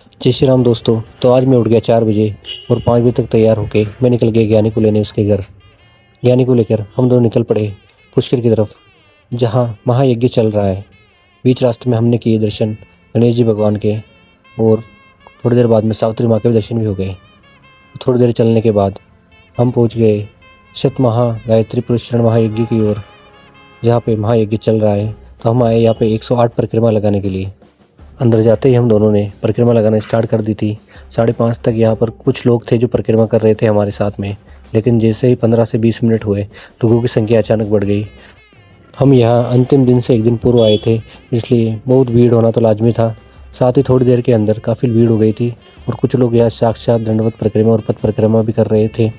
जय श्री राम दोस्तों। तो आज मैं उठ गया 4 बजे और 5 बजे तक तैयार होके मैं निकल गया ज्ञानी को लेने उसके घर। ज्ञानी को लेकर हम दोनों निकल पड़े पुष्कर की तरफ, जहाँ महायज्ञ चल रहा है। बीच रास्ते में हमने किए दर्शन गणेश जी भगवान के, और थोड़ी देर बाद में सावित्री माँ के भी दर्शन भी हो गए। थोड़ी देर चलने के बाद हम पहुँच गए शतमहा गायत्री पुरस्कार महायज्ञ की ओर, जहाँ पे महायज्ञ चल रहा है। तो हम आए यहाँ पे 108 परिक्रमा लगाने के लिए। अंदर जाते ही हम दोनों ने परिक्रमा लगाना स्टार्ट कर दी थी। 5:30 तक यहाँ पर कुछ लोग थे जो परिक्रमा कर रहे थे हमारे साथ में, लेकिन जैसे ही 15 से 20 मिनट हुए लोगों की संख्या अचानक बढ़ गई। हम यहाँ अंतिम दिन से एक दिन पूर्व आए थे, इसलिए बहुत भीड़ होना तो लाजमी था। साथ ही थोड़ी देर के अंदर काफ़ी भीड़ हो गई थी और कुछ लोग यहाँ साक्षात दंडवत परिक्रमा और पथ परिक्रमा भी कर रहे थे।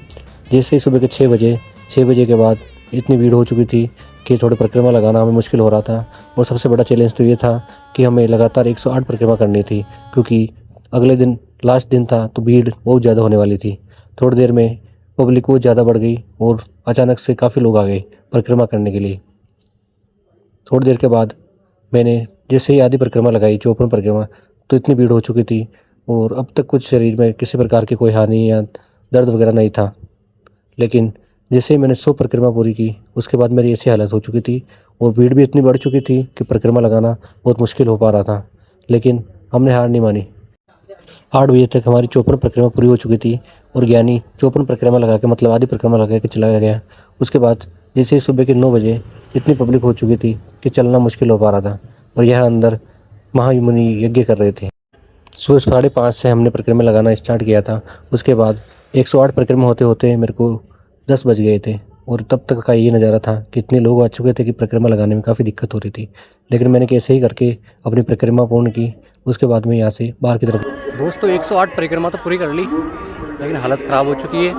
जैसे ही सुबह के 6 बजे के बाद इतनी भीड़ हो चुकी थी कि थोड़ी परिक्रमा लगाना हमें मुश्किल हो रहा था। और सबसे बड़ा चैलेंज तो ये था कि हमें लगातार 108 परिक्रमा करनी थी, क्योंकि अगले दिन लास्ट दिन था तो भीड़ बहुत ज़्यादा होने वाली थी। थोड़ी देर में पब्लिक बहुत ज़्यादा बढ़ गई और अचानक से काफ़ी लोग आ गए परिक्रमा करने के लिए। थोड़ी देर के बाद मैंने जैसे ही आधी परिक्रमा लगाई, 54 परिक्रमा, तो इतनी भीड़ हो चुकी थी और अब तक कुछ शरीर में किसी प्रकार की कोई हानि या दर्द वगैरह नहीं था। लेकिन जैसे ही मैंने 100 परिक्रमा पूरी की, उसके बाद मेरी ऐसी हालत हो चुकी थी और भीड़ भी इतनी बढ़ चुकी थी कि परिक्रमा लगाना बहुत मुश्किल हो पा रहा था। लेकिन हमने हार नहीं मानी। 8 बजे तक हमारी 54 परिक्रमा पूरी हो चुकी थी और ज्ञानी 54 परिक्रमा लगा के, मतलब आधी परिक्रमा लगा के चला गया। उसके बाद जैसे ही सुबह के 9 बजे इतनी पब्लिक हो चुकी थी कि चलना मुश्किल हो पा रहा था और यह अंदर महामुनि यज्ञ कर रहे थे। सुबह 5:30 से हमने परिक्रमा लगाना स्टार्ट किया था। उसके बाद 108 परिक्रमा होते होते मेरे को 10 बज गए थे और तब तक का ये नज़ारा था कि इतने लोग आ चुके थे कि परिक्रमा लगाने में काफ़ी दिक्कत हो रही थी। लेकिन मैंने कैसे ही करके अपनी परिक्रमा पूर्ण की। उसके बाद में यहाँ से बाहर की तरफ दोस्तों 108 परिक्रमा तो पूरी कर ली, लेकिन हालत ख़राब हो चुकी है।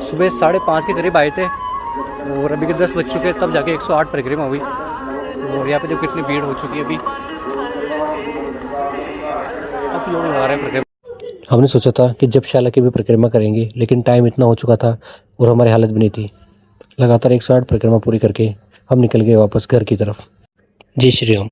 सुबह 5:30 के करीब आए थे और अभी के 10 बज चुके हैं, तब जाके 108 परिक्रमा हुई। और यहाँ पे देखो कितनी भीड़ हो चुकी है। अभी काफ़ी लोग लगा रहे हैं परिक्रमा। हमने सोचा था कि जपशाला की भी परिक्रमा करेंगे, लेकिन टाइम इतना हो चुका था और हमारी हालत भी नहीं थी। लगातार 108 परिक्रमा पूरी करके हम निकल गए वापस घर की तरफ। जय श्री राम।